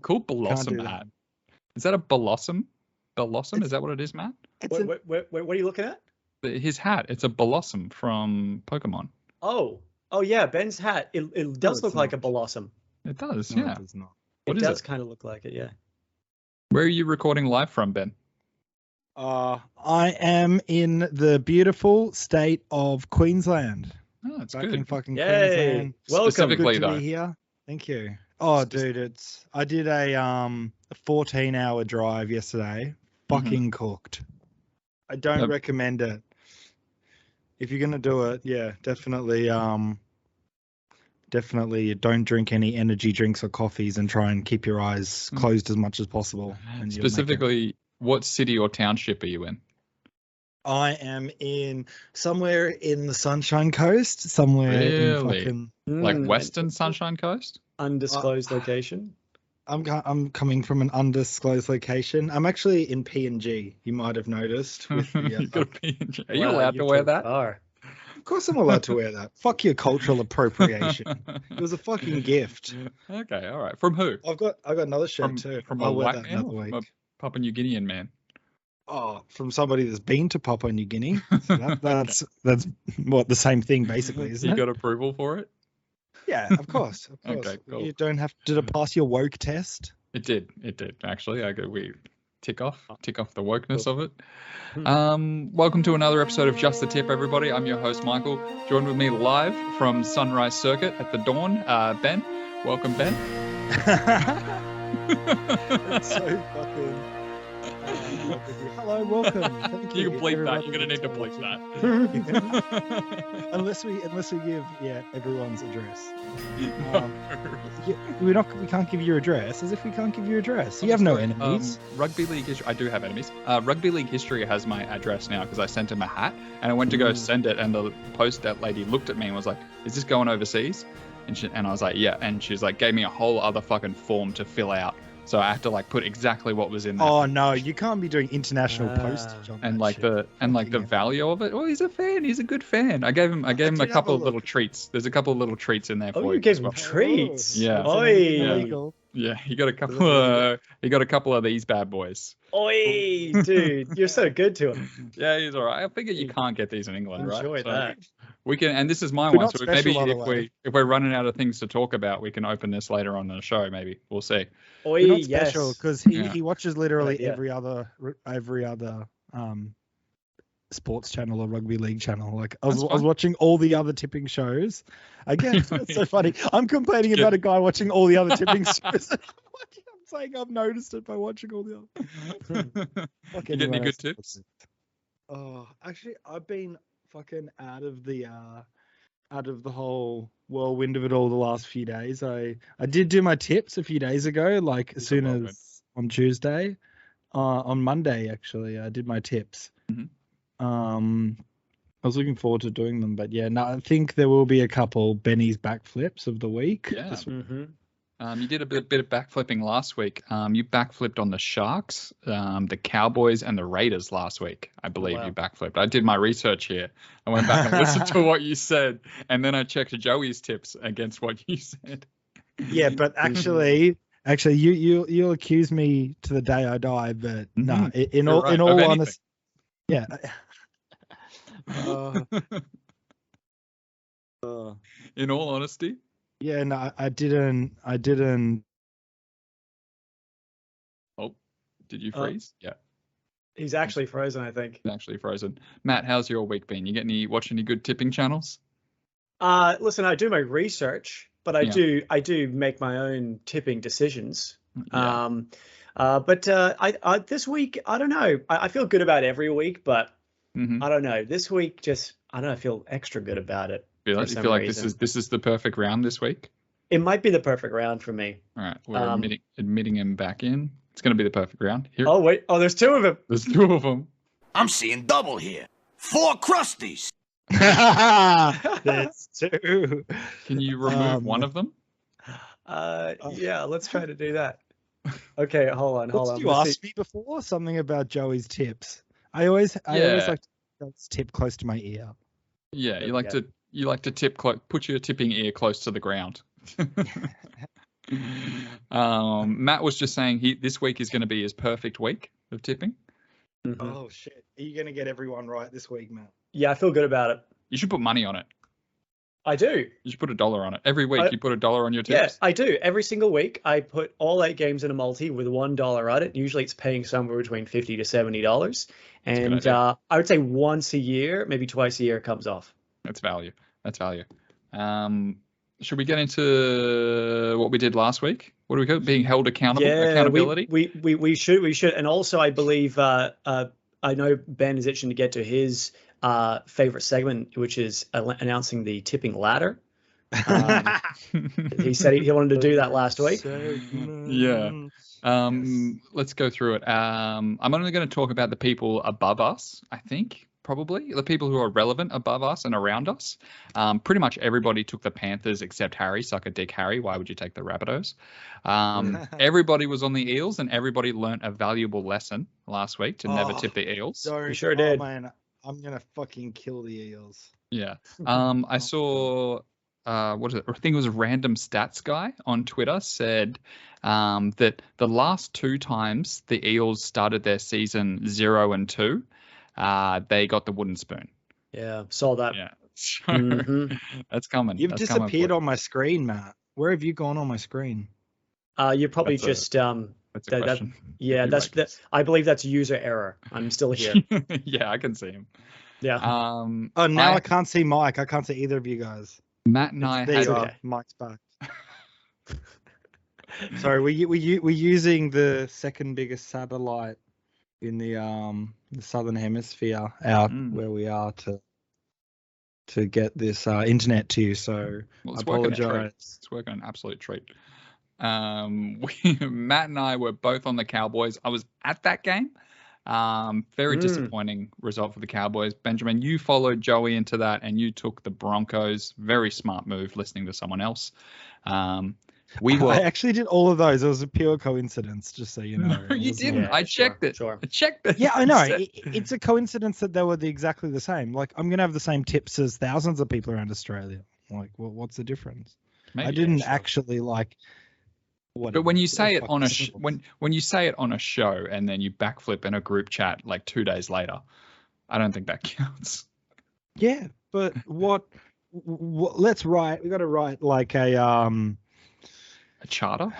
Cool blossom hat. Is that a blossom? Blossom? Is that what it is, Matt? What are you looking at? His hat. It's a blossom from Pokemon. Oh yeah, Ben's hat. It does look like a blossom. It does, No, yeah. it does not. It does kind of look like it, yeah. Where are you recording live from, Ben? I am in the beautiful state of Queensland. Oh, that's Back good. in fucking Yay. Queensland. Welcome. Specifically, Good to though. be here. Thank you. Oh, dude, I did a 14-hour drive yesterday. Fucking cooked. I don't recommend it. If you're gonna do it, yeah, definitely don't drink any energy drinks or coffees and try and keep your eyes closed as much as possible. And Specifically, what city or township are you in? I am in somewhere in the Sunshine Coast, somewhere in fucking like Western Sunshine Coast? Undisclosed location. I'm coming from an undisclosed location. I'm actually in PNG. You might have noticed. With the, You got a PNG. Are you allowed to wear that? Of course I'm allowed to wear that. Fuck your cultural appropriation. It was a fucking gift. Okay, all right. From who? I got another shirt too. From I'll a wear white that man another or week. from a Papua New Guinean man? Oh, from somebody that's been to Papua New Guinea. So that's what the same thing basically, isn't You it? got approval for it? Yeah, of course. Okay, cool. You don't have. Did it pass your woke test? It did actually. We tick off the wokeness of it. Welcome to another episode of Just the Tip, everybody. I'm your host Michael. Joined with me live from Sunrise Circuit at the Dawn, Ben. Welcome, Ben. It's so fucking. Hello, welcome. Thank You can bleep that. You're gonna need to bleep that. unless we give everyone's address. No. We can't give you your address, as if we can't give you your address. You have no enemies. Rugby league history. I do have enemies. Rugby league history has my address now because I sent him a hat and I went to go send it, and the post that lady looked at me and was like, "Is this going overseas?" And I was like, "Yeah." And she's like, gave me a whole other fucking form to fill out. So I have to like put exactly what was in there. Oh no, you can't be doing international postage on and that like shit. the value of it. Oh, he's a fan. He's a good fan. I gave him a couple of little treats. There's a couple of little treats in there for you. Oh, you gave him treats. Yeah. Oi. Yeah, he got a couple of these bad boys. Oi, dude, you're so good to him. Yeah, he's all right. I figure you can't get these in England, right? Enjoy that. We can, and this is my We're one. not So special, maybe by the way. if we're running out of things to talk about, we can open this later on in the show. Maybe we'll see. Oi, We're not yes. special because he watches literally every other sports channel or rugby league channel. Like I was watching all the other tipping shows. Again, it's so funny. I'm complaining about a guy watching all the other tipping shows. I'm saying I've noticed it by watching all the other. You get any good tips? Oh, actually, I've been fucking out of the whole whirlwind of it all the last few days. I did do my tips a few days ago, like as soon as on Tuesday. On Monday, actually, I did my tips. I was looking forward to doing them, but yeah, no, I think there will be a couple Benny's backflips of the week. Yeah. You did a bit of backflipping last week. You backflipped on the Sharks, the Cowboys, and the Raiders last week. I believe you backflipped. I did my research here. I went back and listened to what you said, and then I checked Joey's tips against what you said. Yeah, but actually, you'll accuse me to the day I die, but no, in all honesty, yeah. In all honesty. Yeah, no, I didn't. Oh, did you freeze? Yeah. He's actually frozen, I think. He's actually frozen. Matt, how's your week been? You watch any good tipping channels? Listen, I do my research, but I do make my own tipping decisions. Yeah. But I this week, I don't know. I feel good about every week, but I don't know. This week, I feel extra good about it. You feel like this is the perfect round this week? It might be the perfect round for me. All right, we're admitting him back in. It's going to be the perfect round. Here. Oh wait, there's two of them. There's two of them. I'm seeing double here. 4 crusties. That's two. Can you remove one of them? Yeah, let's try to do that. Okay, hold on. What did you ask me before? Something about Joey's tips. I always like to tip close to my ear. Yeah, you like to tip put your tipping ear close to the ground. Matt was just saying this week is going to be his perfect week of tipping. Mm-hmm. Oh shit! Are you gonna get everyone right this week, Matt? Yeah, I feel good about it. You should put money on it. I do. You should put $1 on it. Every week you put $1 on your tips. Yeah, I do. Every single week, I put all 8 games in a multi with $1 on it. Usually it's paying somewhere between $50 to $70. And I would say once a year, maybe twice a year, it comes off. That's value. Should we get into what we did last week? What do we call it? Being held accountable? Yeah, accountability? We should. And also, I believe, I know Ben is itching to get to his favorite segment, which is announcing the tipping ladder. He said he wanted to do that last week. Yeah. Let's go through it. I'm only going to talk about the people above us, I think. Probably the people who are relevant above us and around us. Pretty much everybody took the Panthers except Harry. Suck a dick, Harry. Why would you take the Rabbitohs? Everybody was on the Eels, and everybody learnt a valuable lesson last week to never tip the Eels. You sure did. Man, I'm gonna fucking kill the Eels. Yeah. I saw. What is it? I think it was a random stats guy on Twitter said that the last 2 times the Eels started their season 0-2. They got the wooden spoon. Yeah, saw that. Yeah, so, that's coming. You've disappeared on my screen, Matt. Where have you gone on my screen? You're probably That's a question. That's I believe that's user error. I'm still here. Yeah, I can see him. Yeah. I can't see Mike. I can't see either of you guys. Matt and I there had you are. Mike's back. Sorry, we're using the second biggest satellite in the southern hemisphere out where we are to get this internet to you. So I apologize. It's working an absolute treat. Matt and I were both on the Cowboys. I was at that game. Very disappointing result for the Cowboys. Benjamin, you followed Joey into that and you took the Broncos. Very smart move, listening to someone else. I actually did all of those. It was a pure coincidence, just so you know. No, you didn't. I checked it. Sure. I checked it. Yeah, I know. It's a coincidence that they were exactly the same. Like, I'm going to have the same tips as thousands of people around Australia. Like, what's the difference? Maybe, I didn't actually like. Whatever. But when you say it on when you say it on a show and then you backflip in a group chat like 2 days later, I don't think that counts. Yeah, but what let's write. We got to write like a charter.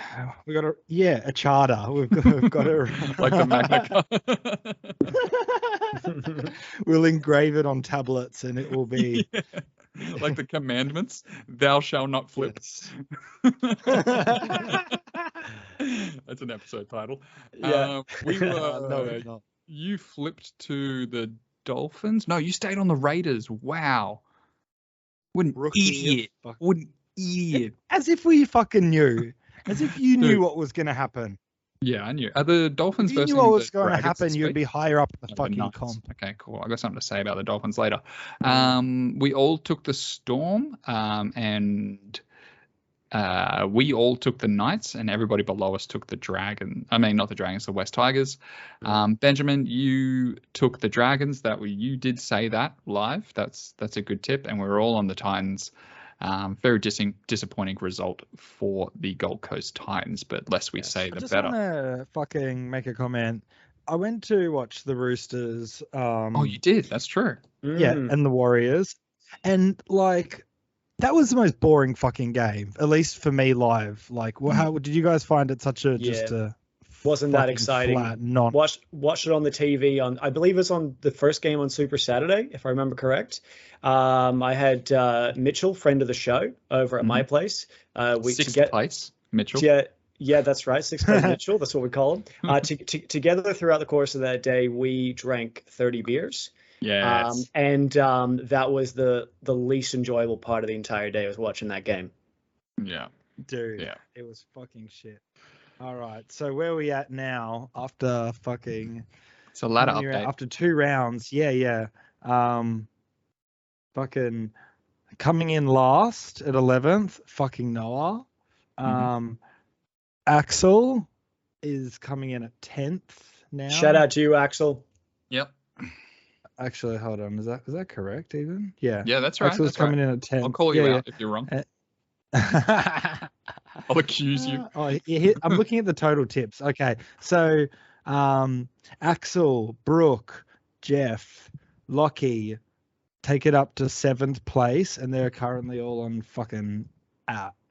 We got a charter. We've got to like the Magna Carta. We'll engrave it on tablets, and it will be. Yeah. Like the commandments, thou shalt not flip. Yes. That's an episode title. Yeah. No. You flipped to the Dolphins? No, you stayed on the Raiders. Wow. What an idiot. What an idiot. As if we fucking knew. As if you knew what was going to happen. Yeah, I knew. Are the Dolphins if you knew what was going to happen, you'd be higher up in the fucking comp. Okay, cool. I got something to say about the Dolphins later. We all took the Storm, and we all took the Knights, and everybody below us took the Dragon. I mean, not the Dragons, the West Tigers. Benjamin, you took the Dragons. You did say that live. That's a good tip, and we're all on the Titans. Very disappointing result for the Gold Coast Titans, but less we say, the better. I just want to fucking make a comment. I went to watch the Roosters. Oh, you did? That's true. Yeah, and the Warriors. And, like, that was the most boring fucking game, at least for me live. Like, how did you guys find it such a just a wasn't that exciting? Watched it on the TV on. I believe it's on the first game on Super Saturday, if I remember correct. I had Mitchell, friend of the show, over at my place. Sixth place, Mitchell. Yeah, that's right. 6th place Mitchell. That's what we call him. Together throughout the course of that day, we drank 30 beers. Yes. And that was the least enjoyable part of the entire day, was watching that game. Yeah. Dude, it was fucking shit. All right, so where are we at now after fucking... It's a ladder update. After 2 rounds, yeah. Fucking coming in last at 11th, fucking Noah. Axel is coming in at 10th now. Shout out to you, Axel. Yep. Actually, hold on. Is that correct even? Yeah. Yeah, that's right. Axel's coming in at 10th. I'll call you out if you're wrong. I'll accuse you. I'm looking at the total tips. Okay, so Axel, Brooke, Jeff, Lockie take it up to 7th place, and they're currently all on fucking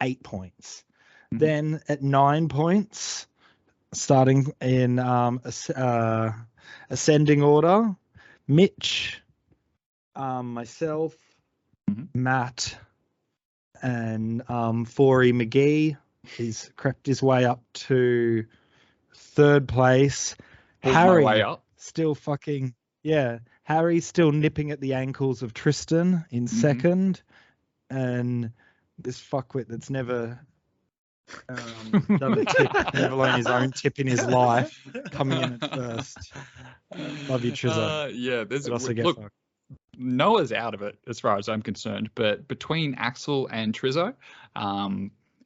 8 points. Mm-hmm. Then at 9 points, starting in ascending order, Mitch, myself, Matt, and Forey McGee. He's crept his way up to 3rd place. Harry way up. Still fucking Harry's still nipping at the ankles of Tristan in 2nd, and this fuckwit that's never done a tip, never learned his own tip in his life, coming in at 1st. Love you, Trizzo. Yeah, look, Noah's out of it as far as I'm concerned, but between Axel and Trizzo,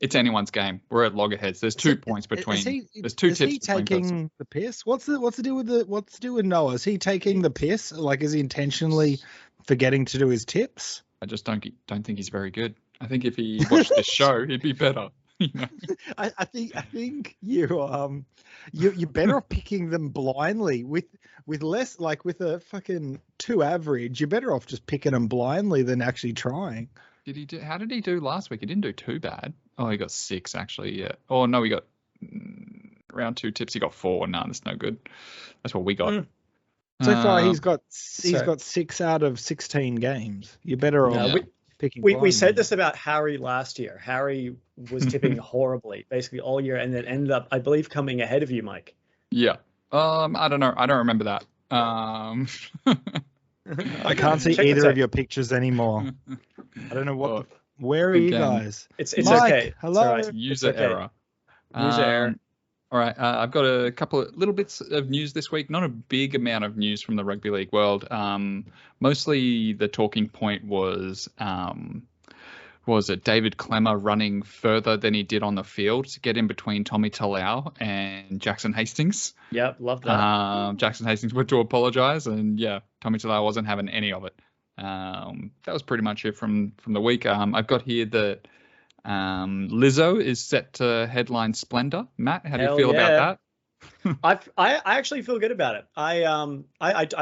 it's anyone's game. We're at loggerheads. There's 2 points between. There's 2 tips. Is he taking the piss? What's the deal with Noah? Is he taking the piss? Like, is he intentionally forgetting to do his tips? I just don't think he's very good. I think if he watched this show, he'd be better. You know? I think you're better off picking them blindly with less, like with a fucking 2 average. You're better off just picking them blindly than actually trying. How did he do last week? He didn't do too bad. Oh, he got 6 actually. Yeah. Oh no, he got round 2 tips. He got 4. No, that's no good. That's what we got. So far, he's got 6 out of 16 games. You're better off picking. We said this about Harry last year. Harry was tipping horribly, basically all year, and then ended up, I believe, coming ahead of you, Mike. Yeah. I don't know. I don't remember that. I can't see either of your pictures anymore. I don't know what. Where are you guys? It's Mike, okay. Hello. It's right. User error. User error. All right. I've got a couple of little bits of news this week. Not a big amount of news from the rugby league world. Mostly the talking point was David Clemmer running further than he did on the field to get in between Tommy Talau and Jackson Hastings. Yep, love that. Jackson Hastings went to apologise, and Tommy Talau wasn't having any of it. That was pretty much it from the week. I've got here that Lizzo is set to headline Splendour. Matt, how do you feel about that? I actually feel good about it. I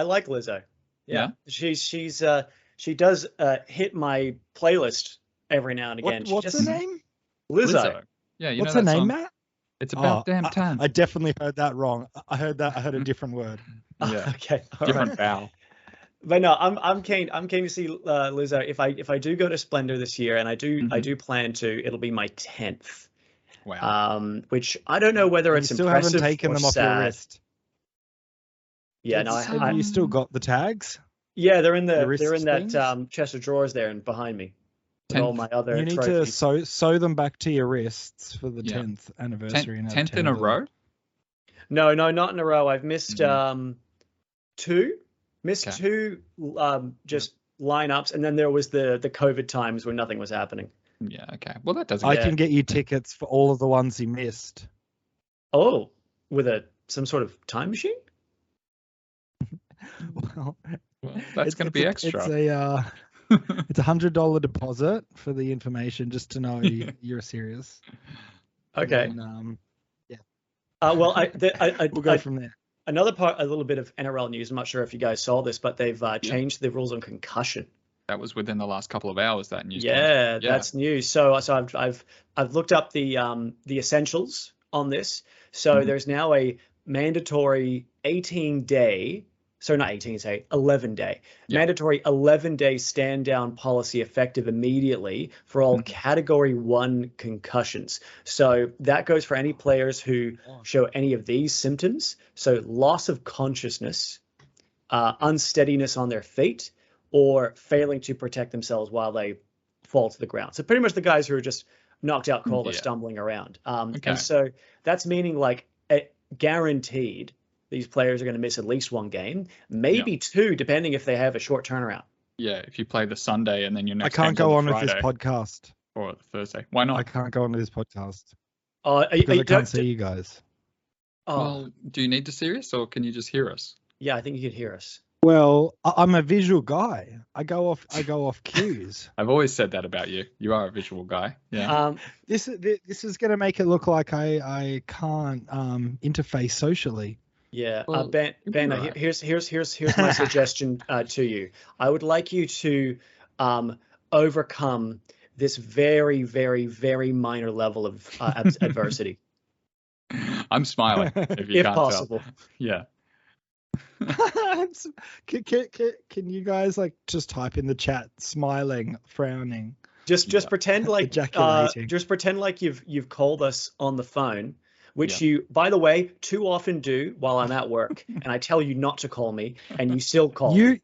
like Lizzo. Yeah. She does hit my playlist every now and again. What's her name? Lizzo. Yeah, what's her name, Matt? It's about damn time. I definitely heard that wrong. I heard a different word. Yeah. Okay. Different vowel. But no, I'm keen to see Lizzo. If I do go to Splendour this year, and I do plan to, it'll be my 10th. Wow. Which I don't know whether it's still impressive haven't taken or them off sad. your wrist. Yeah, no, have you still got the tags? Yeah, they're in that chest of drawers there and behind me. With all my other You need trophies. to sew them back to your wrists for the 10th anniversary. 10th in a row? No, not in a row. I've missed 2. Missed 2 just lineups, and then there was the COVID times when nothing was happening. Yeah, okay. Well, that doesn't. I can get you tickets for all of the ones he missed. Oh, with some sort of time machine? Well, that's going to be extra. It's $100 deposit for the information, just to know you're serious. Okay. And, yeah. Well, we'll go from there. Another part, a little bit of NRL news. I'm not sure if you guys saw this, but they've changed the rules on concussion. That was within the last couple of hours. That news. Yeah, that's news. So I've looked up the essentials on this. So there's now a mandatory 11-day mandatory 11-day stand down policy effective immediately for all category 1 concussions. So that goes for any players who show any of these symptoms. So loss of consciousness, unsteadiness on their feet, or failing to protect themselves while they fall to the ground. So pretty much the guys who are just knocked out cold or stumbling around. And so that's meaning like guaranteed these players are going to miss at least 1 game, maybe 2, depending if they have a short turnaround. Yeah, if you play the Sunday and then your next I can't go on Friday, with this podcast. Or Thursday. Why not? I can't go on with this podcast. Because I can't see you guys. Well, do you need to see us or can you just hear us? Yeah, I think you can hear us. Well, I'm a visual guy. I go off cues. I've always said that about you. You are a visual guy. Yeah. This is going to make it look like I can't interface socially. Yeah, Well, Ben, right. here's my suggestion to you. I would like you to overcome this very, very, very minor level of adversity, I'm smiling if you if can't possible. tell. Yeah. Can you guys like just type in the chat smiling, frowning? Just pretend like ejaculating. just pretend like you've called us on the phone, which you, by the way, too often do while I'm at work, and I tell you not to call me, and you still call me.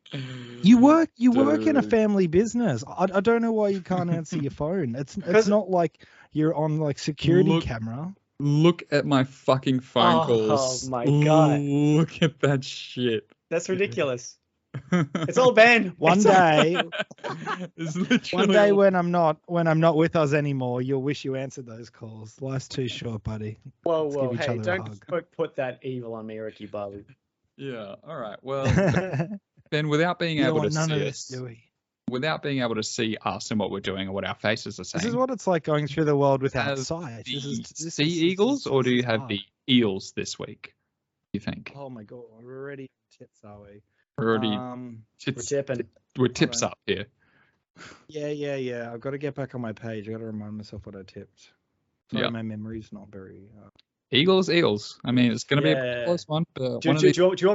You work in a family business. I don't know why you can't answer your phone. It's not like you're on like security camera. Look at my fucking phone calls. Oh my God. Look at that shit. That's ridiculous. It's all Ben. One day literally when I'm not with us anymore, you'll wish you answered those calls. Life's too short, buddy. Whoa. Hey, don't put that evil on me, Ricky Bobby. Yeah. All right. Well, Ben, without being able to see us, without being able to see us and what we're doing and what our faces are saying. This is what it's like going through the world without sight. The Sea Eagles, or do you have the Eels this week? You think? Oh my God, we're already tips, are we? We're already we're tipping. We're tips up here. Yeah. I've got to get back on my page. I've got to remind myself what I tipped. Sorry, my memory's not very. Eels. I mean, it's going to be a close one. But do you want me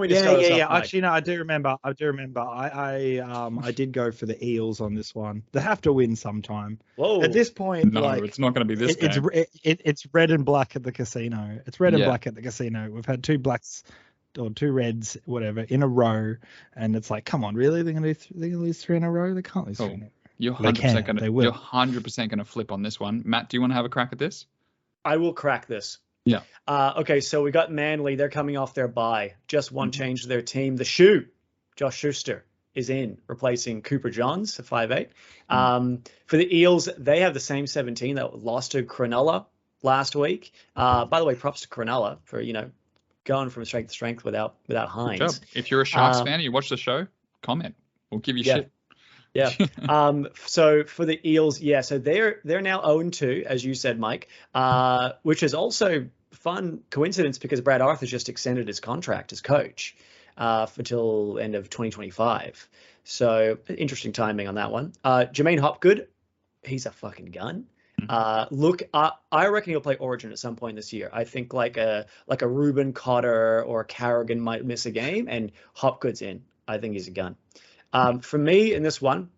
to start us off, Mike? Actually, no, I do remember. I did go for the Eels on this one. They have to win sometime. Whoa. At this point, no, it's not going to be this game. It's red and black at the casino. It's red and black at the casino. We've had two blacks or two reds, whatever, in a row, and it's like, come on, really? They're going to lose three in a row? They can't lose 3 in a row. You're 100% going to flip on this one. Matt, do you want to have a crack at this? I will crack this. Yeah. Okay, so we got Manly. They're coming off their bye. Just one change to their team. The shoe, Josh Schuster, is in, replacing Cooper Johns at 5'8". For the Eels, they have the same 17 that lost to Cronulla last week. By the way, props to Cronulla for, going from strength to strength without Hines. Good job. If you're a Sharks fan and you watch the show, comment. We'll give you shit. Yeah. So for the Eels, so they're now 0-2, as you said, Mike, which is also fun coincidence because Brad Arthur's just extended his contract as coach until end of 2025. So interesting timing on that one. Jermaine Hopgood, he's a fucking gun. I reckon he'll play Origin at some point this year. I think like a Ruben Cotter or a Carrigan might miss a game, and Hopgood's in. I think he's a gun. For me in this one,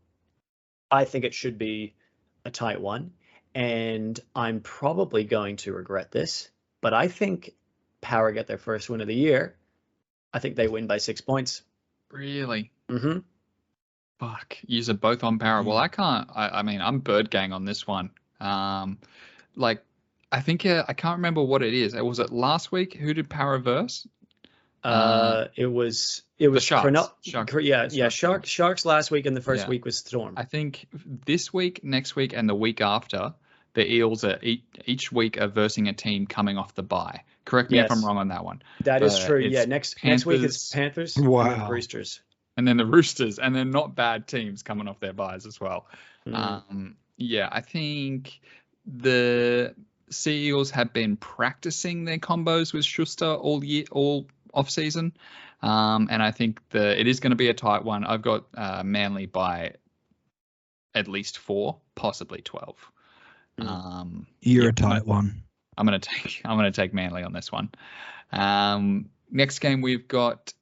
I think it should be a tight one, and I'm probably going to regret this, but I think Power get their first win of the year. I think they win by 6 points. Really? Mm-hmm. Fuck. You're both on Power. Well, I can't. I mean, I'm Bird Gang on this one. I think I can't remember what it is. Was it last week? Who did Power verse? It was Sharks. Sharks last week, and the first week was Storm. I think this week, next week, and the week after, the Eels are each week are versing a team coming off the bye. Correct me if I'm wrong on that one. That is true. Yeah, next week it's Panthers. Wow. And then Roosters. And then the Roosters, and they're not bad teams coming off their byes as well. I think the Sea Eagles have been practicing their combos with Schuster all off season, and I think it is going to be a tight one. I've got Manly by at least 4, possibly 12. You're a tight one. I'm gonna take Manly on this one. Next game we've got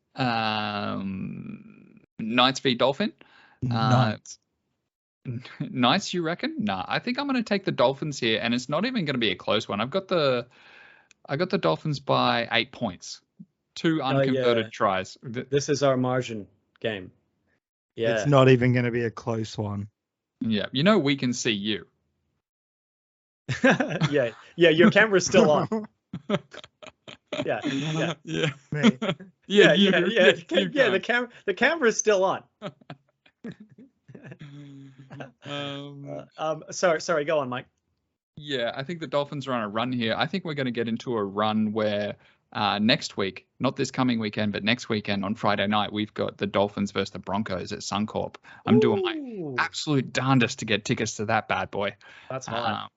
Knights v Dolphin. Knights, you reckon? Nah, I think I'm going to take the Dolphins here, and it's not even going to be a close one. I got the Dolphins by 8 points, 2 unconverted tries. This is our margin game. Yeah, it's not even going to be a close one. Yeah, we can see you. yeah. Your camera's still on. Yeah. Me. The camera's still on. Sorry, go on, Mike. Yeah, I think the Dolphins are on a run here. I think we're going to get into a run where Next week, not this coming weekend, but next weekend on Friday night, we've got the Dolphins versus the Broncos at Suncorp. I'm doing my absolute darndest to get tickets to that bad boy. That's hot.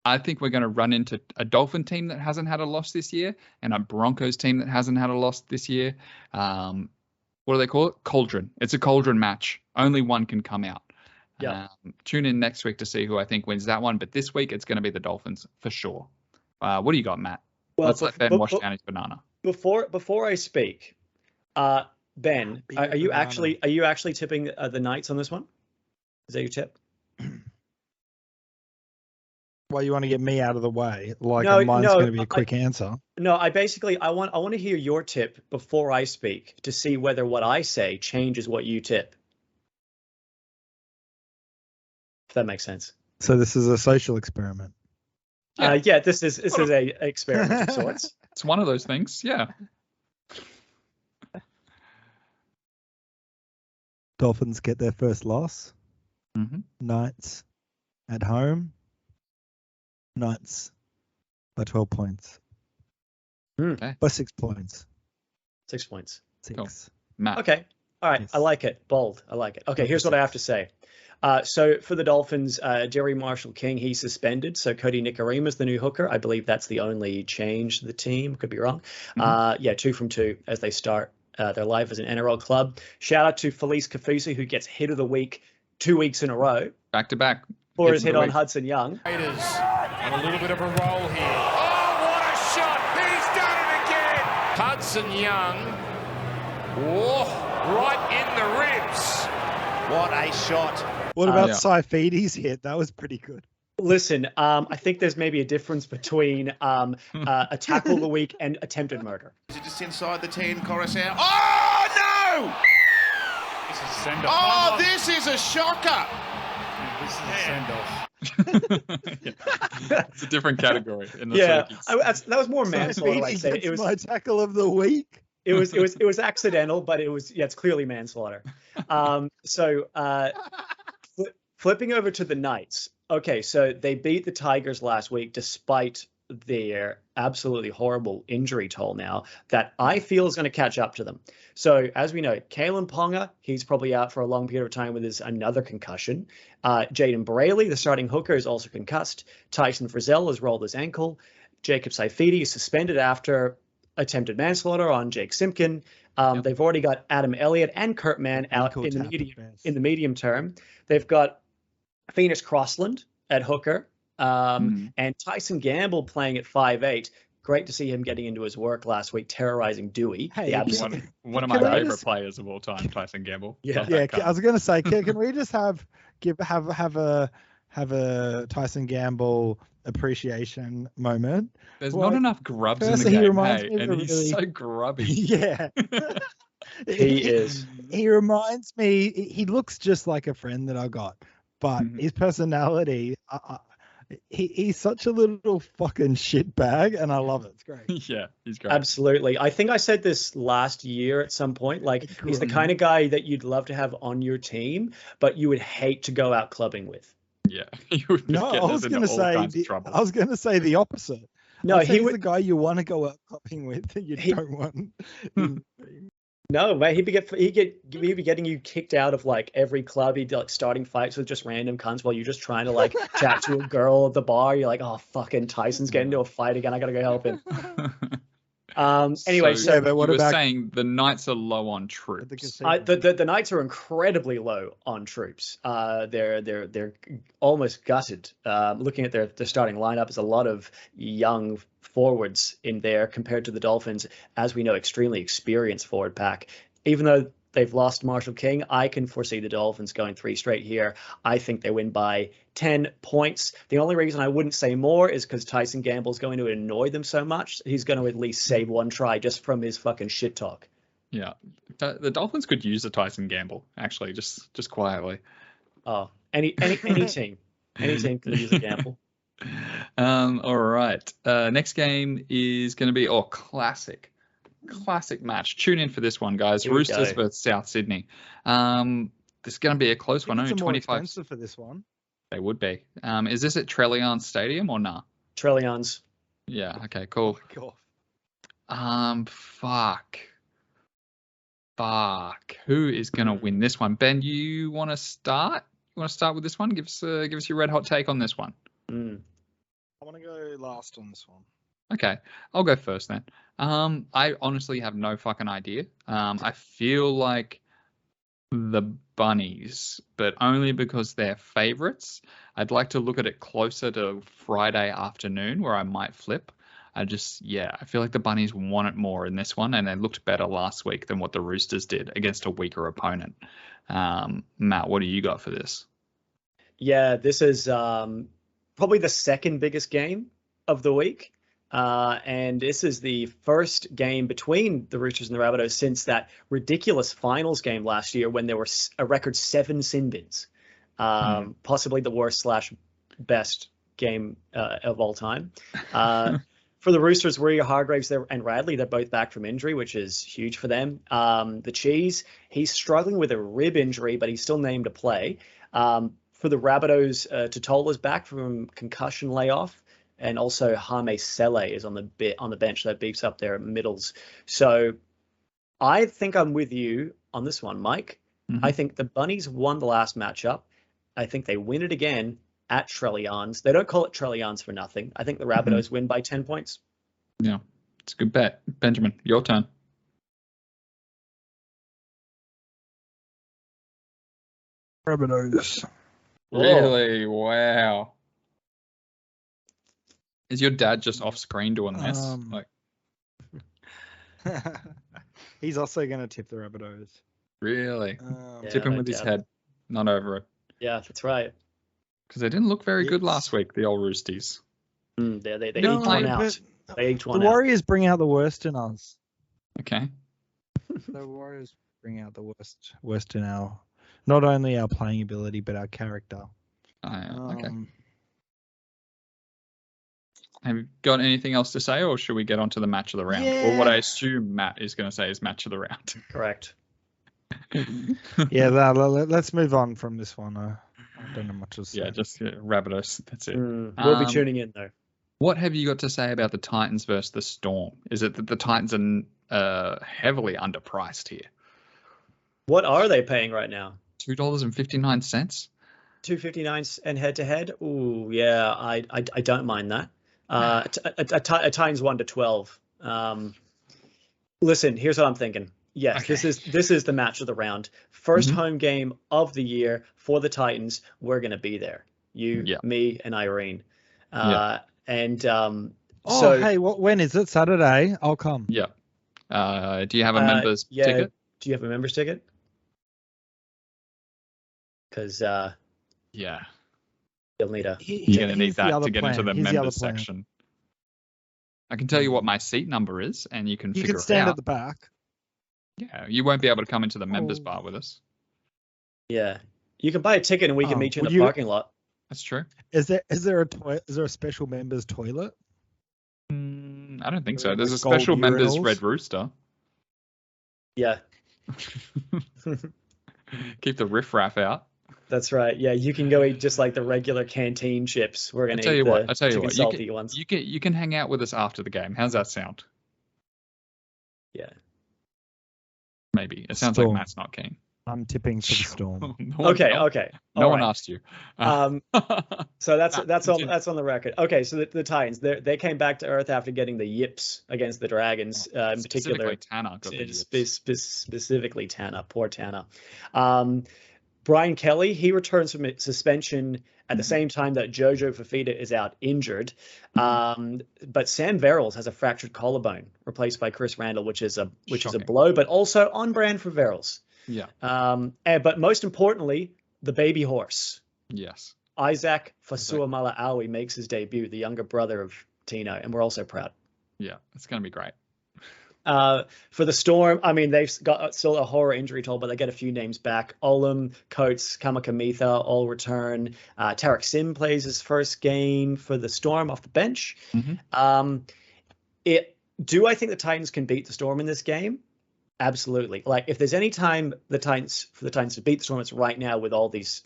I think we're going to run into a Dolphin team that hasn't had a loss this year and a Broncos team that hasn't had a loss this year. What do they call it? Cauldron. It's a cauldron match. Only one can come out. Yeah. Tune in next week to see who I think wins that one. But this week, it's going to be the Dolphins for sure. What do you got, Matt? Well, let's let Ben wash down his banana. Before I speak, Ben, are you actually tipping the Knights on this one? Is that your tip? Well, you want to get me out of the way? Mine's no, going to be a quick answer. No, I want to hear your tip before I speak to see whether what I say changes what you tip. If that makes sense. So this is a social experiment. Yeah, this is a experiment of sorts. It's one of those things, yeah. Dolphins get their first loss. Mm-hmm. Knights at home. Knights by 12 points. Okay. By 6 points. 6 points. 6. Cool. Matt. Okay. All right. Yes. I like it. Bold. I like it. Okay, here's what I have to say. So for the Dolphins, Jerry Marshall-King, he's suspended. So Cody Nicarima's the new hooker. I believe that's the only change to the team. Could be wrong. Mm-hmm. 2 from 2 as they start their life as an NRL club. Shout out to Felice Kafusi, who gets hit of the week 2 weeks in a row. Back to back. For his hit on Hudson Young. Raiders on a little bit of a roll here. Oh, what a shot. He's done it again. Hudson Young. Whoa, right in the ribs. What a shot. What about Saifidi's hit? That was pretty good. Listen, I think there's maybe a difference between a tackle of the week and attempted murder. Is it just inside the 10, Coruscant? Oh, no! This is a send-off. Oh, this is a shocker. This is a send-off. It's a different category in the that was more manslaughter. I'd say it was my tackle of the week. It was accidental, but it's clearly manslaughter. Flipping over to the Knights. Okay, so they beat the Tigers last week despite their absolutely horrible injury toll now that I feel is going to catch up to them. So as we know, Kalen Ponga, he's probably out for a long period of time with another concussion. Jaden Braley, the starting hooker, is also concussed. Tyson Frizzell has rolled his ankle. Jacob Saifidi is suspended after attempted manslaughter on Jake Simpkin. They've already got Adam Elliott and Kurt Mann out in the medium term. They've got Phoenix Crossland at hooker. And Tyson Gamble playing at 5'8". Great to see him getting into his work last week, terrorizing Dewey. Hey, one of my favorite players of all time, Tyson Gamble. Yeah. I was going to say, can we just have a Tyson Gamble appreciation moment? There's not enough grubs in the game, and he's so grubby. Yeah. He is. He reminds me. He looks just like a friend that I got, but his personality. He's such a little fucking shitbag, and I love it. It's great. Yeah, he's great. Absolutely. I think I said this last year at some point. Like, he's the kind of guy that you'd love to have on your team, but you would hate to go out clubbing with. Yeah, you would I was going to say the opposite. No, he's the guy you want to go out clubbing with, and you don't want. No, mate, he'd be getting you kicked out of like every club. He'd like starting fights with just random cunts while you're just trying to like chat to a girl at the bar. You're like, oh, fucking Tyson's getting into a fight again. I gotta go help him. Anyway, but what about saying the Knights are low on troops? The Knights are incredibly low on troops. They're almost gutted. Looking at their starting lineup, is a lot of young forwards in there compared to the Dolphins, as we know, extremely experienced forward pack. Even though they've lost Marshall King, I can foresee the Dolphins going 3 straight here. I think they win by 10 points. The only reason I wouldn't say more is because Tyson Gamble is going to annoy them so much. He's going to at least save one try just from his fucking shit talk. Yeah. The Dolphins could use a Tyson Gamble, actually, just quietly. Oh, any team. Any team can use a Gamble. All right. Next game is going to be classic match. Tune in for this one, guys. Roosters versus South Sydney. This is going to be a close one. Only 25 expensive for this one. They would be. Is this at Trellianz Stadium or nah? Trellianz. Yeah. Okay. Cool. Fuck. Who is gonna win this one? Ben, you want to start? You want to start with this one? Give us your red hot take on this one. I want to go last on this one. Okay, I'll go first then. I honestly have no fucking idea. I feel like the Bunnies, but only because they're favourites. I'd like to look at it closer to Friday afternoon, where I might flip. I feel like the Bunnies won it more in this one, and they looked better last week than what the Roosters did against a weaker opponent. Matt, what do you got for this? Yeah, this is probably the second biggest game of the week. And this is the first game between the Roosters and the Rabbitohs since that ridiculous finals game last year when there were a record 7 sin bins. Possibly the worst / best game of all time. For the Roosters, Warrior-Hargreaves and Radley, they're both back from injury, which is huge for them. The Cheese, he's struggling with a rib injury, but he's still named to play. For the Rabbitohs, Totola's back from concussion layoff, and also Hame Sele is on the bench. That beefs up their middles. So I think I'm with you on this one, Mike. I think the Bunnies won the last matchup. I think they win it again at Trellians. They don't call it Trellians for nothing. I think the Rabbitohs win by 10 points. Yeah, it's a good bet. Benjamin, your turn. Rabbitohs. Really? Wow. Is your dad just off screen doing this? He's also going to tip the Rabbitohs. Really? Tip him with his head, not over it. Yeah, that's right. Because they didn't look very good last week, the old Roosties. They each one out. They each one the Warriors bring out the worst in us. Okay. The Warriors bring out the worst in our, not only our playing ability, but our character. Okay. Have you got anything else to say, or should we get on to the match of the round? Yeah. Or what I assume Matt is going to say is match of the round. Correct. Yeah, let's move on from this one. I don't know much to say. Yeah, just Rabbitohs. That's it. We'll be tuning in, though. What have you got to say about the Titans versus the Storm? Is it that the Titans are heavily underpriced here? What are they paying right now? $2.59. $2.59 and head-to-head? Ooh, yeah, I don't mind that. A Titans 1-12. Listen, here's what I'm thinking. Yes, okay. This is the match of the round. First home game of the year for the Titans. We're gonna be there. You, me, and Irene. Hey, when is it? Saturday? I'll come. Yeah. Do you have a member's ticket? Do you have a member's ticket? Because yeah. You'll need You're going to need that to get into the members section. I can tell you what my seat number is, and you can figure it out. You can stand at the back. Yeah, you won't be able to come into the members bar with us. Yeah, you can buy a ticket, and we can meet you in the parking lot. That's true. Is there a special members toilet? I don't think so. There's a special members Red Rooster. Yeah. Keep the riffraff out. That's right. Yeah, you can go eat just like the regular canteen chips. We're gonna eat the chicken salty ones. You can hang out with us after the game. How's that sound? Yeah. Maybe. It sounds like Matt's not keen. I'm tipping for the Storm. Okay. No one asked you. So that's on the record. Okay, so the Titans, they came back to earth after getting the yips against the Dragons, in particular. Tanner got the specifically Tanner, poor Tanner. Brian Kelly, he returns from suspension at the same time that Jojo Fafita is out injured. But Sam Verrills has a fractured collarbone, replaced by Chris Randall, which is a blow, but also on brand for Verrills. Yeah. But most importantly, the baby horse. Yes. Isaac Fasuamala-Aui makes his debut, the younger brother of Tino, and we're also proud. Yeah, it's going to be great. For the Storm, I mean, they've got still a horror injury toll, but they get a few names back. Olam, Coates, Kamakamitha all return. Tarek Sim plays his first game for the Storm off the bench. Do I think the Titans can beat the Storm in this game? Absolutely. Like, if there's any time for the Titans to beat the Storm, it's right now with all these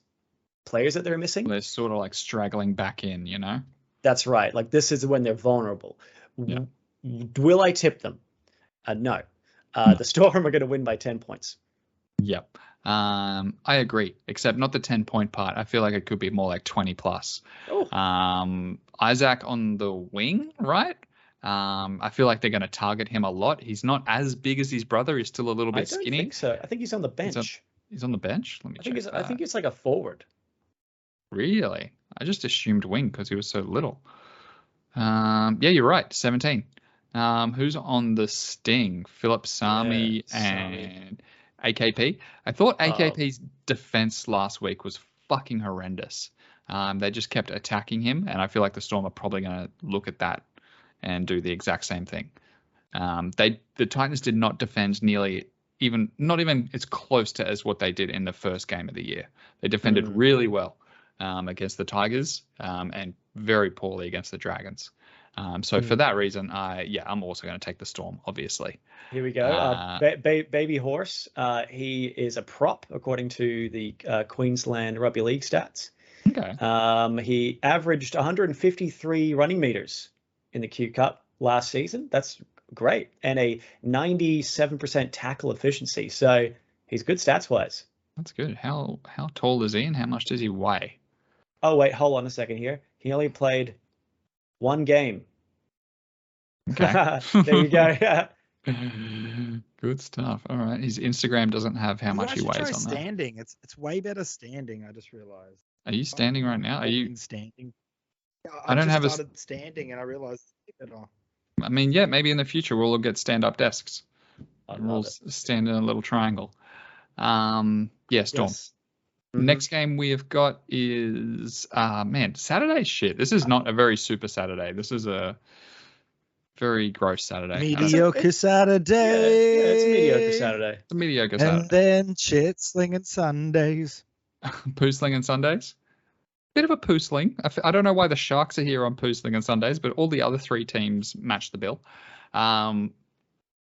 players that they're missing. They're sort of like straggling back in, you know? That's right. Like, this is when they're vulnerable. Yeah. Will I tip them? No. The Storm are going to win by 10 points. Yep. I agree, except not the 10-point part. I feel like it could be more like 20 plus. Oh. Isaac on the wing, right? I feel like they're going to target him a lot. He's not as big as his brother. He's still a little bit skinny. I don't think so. I think he's on the bench. He's on the bench? Let me check that. I think it's like a forward. Really? I just assumed wing because he was so little. Yeah, you're right. 17. Who's on the Sting? Philip Sami and AKP. I thought AKP's defense last week was fucking horrendous. They just kept attacking him, and I feel like the Storm are probably going to look at that and do the exact same thing. The Titans did not defend not even as close to as what they did in the first game of the year. They defended really well against the Tigers and very poorly against the Dragons. So for that reason, I'm also going to take the Storm, obviously. Here we go. Baby Horse, he is a prop according to the Queensland Rugby League stats. Okay. He averaged 153 running meters in the Q Cup last season. That's great. And a 97% tackle efficiency. So he's good stats wise. That's good. How tall is he and how much does he weigh? Oh, wait, hold on a second here. He only played one game. Okay. There you go. Good stuff. All right. His Instagram doesn't have how much he weighs on that. Standing. It's way better standing. I just realized. Are you standing right now? Are you standing? I don't have started standing, and I realized. I mean, yeah, maybe in the future we'll all get stand-up desks. We'll stand in a little triangle. Storm. Yes. Next game we have got is Saturday shit. This is not a very super Saturday. This is a very gross Saturday. Mediocre Saturday. Yeah, it's a mediocre Saturday. It's a mediocre Saturday. And then shit slinging Sundays. Poo slinging Sundays. Bit of a poo sling. I don't know why the Sharks are here on poo slinging Sundays, but all the other three teams match the bill. I'm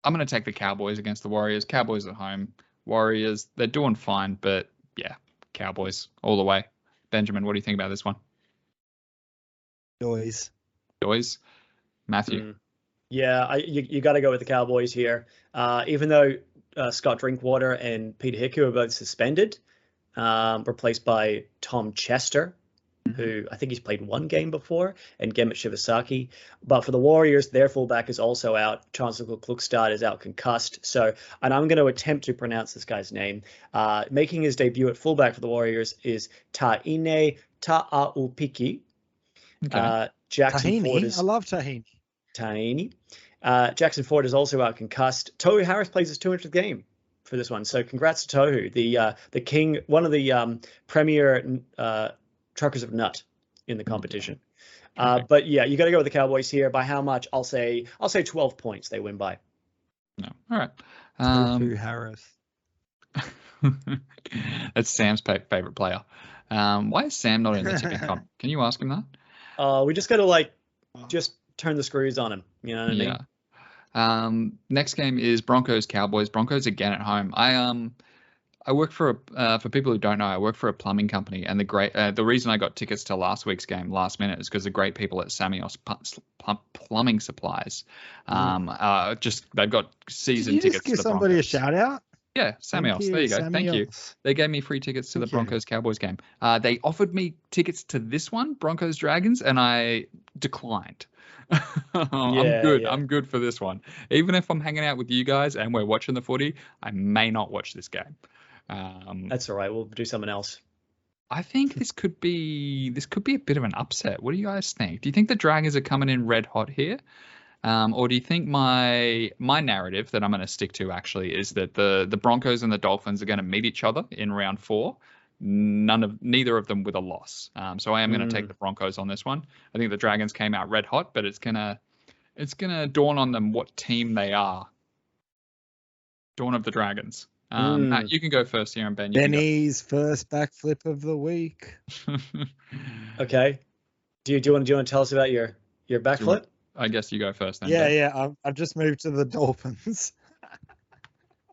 going to take the Cowboys against the Warriors. Cowboys at home. Warriors, they're doing fine, but yeah, Cowboys all the way. Benjamin, what do you think about this one? Joys. Matthew. Yeah, you got to go with the Cowboys here. Even though Scott Drinkwater and Peter Hiku are both suspended, replaced by Tom Chester, who I think he's played one game before, and Gemmet Shivasaki. But for the Warriors, their fullback is also out. Chancellor Klukstad is out concussed. And I'm going to attempt to pronounce this guy's name. Making his debut at fullback for the Warriors is Taine Ta'aupiki. Okay. Jackson Ford is... I love Tahini. Taini. Jackson Ford is also out concussed. Tohu Harris plays his 200th game for this one. So congrats to Tohu, the king, one of the premier truckers of nut in the competition. Okay. But yeah, you got to go with the Cowboys here. By how much? I'll say 12 points they win by. No. All right. Tohu Harris. That's Sam's favorite player. Why is Sam not in the ticket comp? Can you ask him that? We just got to just turn the screws on him. You know what I mean? Next game is Broncos Cowboys. Broncos again at home. I work for people who don't know, I work for a plumbing company, and the reason I got tickets to last week's game last minute is because the great people at Samios Plumbing Supplies, they've got season tickets. Give to the somebody Broncos. a shout out. Yeah, Samios. There you go. Thank you. They gave me free tickets to the Broncos Cowboys game. They offered me tickets to this one, Broncos Dragons, and I declined. I'm good. Yeah. I'm good for this one. Even if I'm hanging out with you guys and we're watching the footy, I may not watch this game. That's all right. We'll do something else. I think this could be a bit of an upset. What do you guys think? Do you think the Dragons are coming in red hot here? Or do you think my narrative that I'm going to stick to actually is that the Broncos and the Dolphins are going to meet each other in round 4? Neither of them with a loss. So I am going to take the Broncos on this one. I think the Dragons came out red hot, but it's gonna dawn on them what team they are. Dawn of the Dragons. Matt, you can go first here, and Ben. Benny's first backflip of the week. Okay. Do you want to tell us about your backflip? I guess you go first then. Yeah. I've just moved to the Dolphins.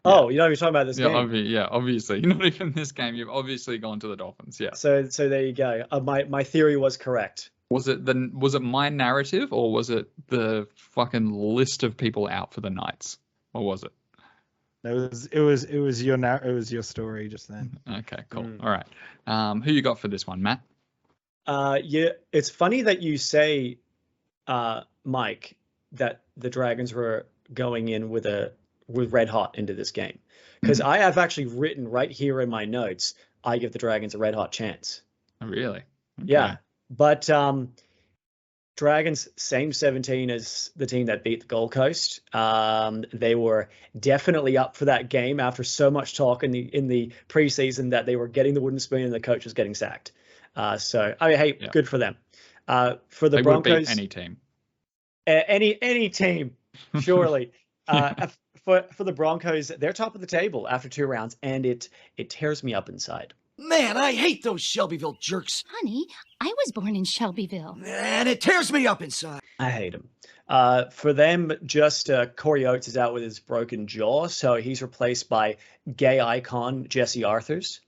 Oh, you're not even talking about this game. Obviously. Not even this game. You've obviously gone to the Dolphins. Yeah. So there you go. My theory was correct. Was it my narrative, or was it the fucking list of people out for the Knights? or was it? It was your story just then. Okay, cool. All right. Who you got for this one, Matt? Yeah, it's funny that you say, Mike, that the Dragons were going in with red hot into this game, because I have actually written right here in my notes, I give the Dragons a red hot chance. Oh, really? Okay. Yeah, but Dragons, same 17 as the team that beat the Gold Coast. They were definitely up for that game after so much talk in the preseason that they were getting the wooden spoon and the coach was getting sacked. So, good for them. For the Broncos, would beat any team. Any team, surely. For the Broncos, they're top of the table after 2 rounds, and it tears me up inside. Man, I hate those Shelbyville jerks. Honey, I was born in Shelbyville. And it tears me up inside. I hate him. For them, just Corey Oates is out with his broken jaw, so he's replaced by gay icon Jesse Arthurs,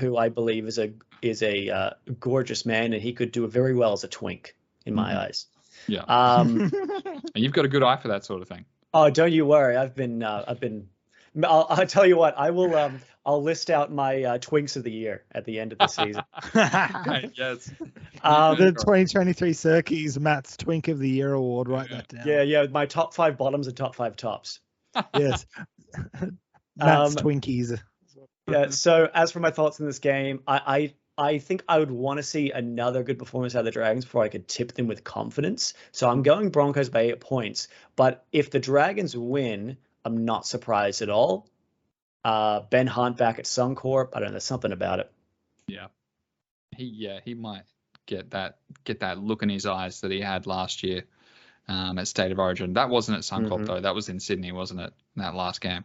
who I believe is a gorgeous man, and he could do it very well as a twink in my eyes. Yeah. And you've got a good eye for that sort of thing. Oh, don't you worry. I'll tell you what. I'll list out my Twinks of the year at the end of the season. Yes. The 2023 Circuits Matt's Twink of the Year award. Write that down. Yeah. My top 5 bottoms and top 5 tops. Yes. Matt's Twinkies. Yeah. So as for my thoughts in this game, I think I would want to see another good performance out of the Dragons before I could tip them with confidence. So I'm going Broncos by 8 points. But if the Dragons win, I'm not surprised at all. Ben Hunt back at Suncorp. I don't know. There's something about it. Yeah. He might get that look in his eyes that he had last year at State of Origin. That wasn't at Suncorp though. That was in Sydney, wasn't it? That last game.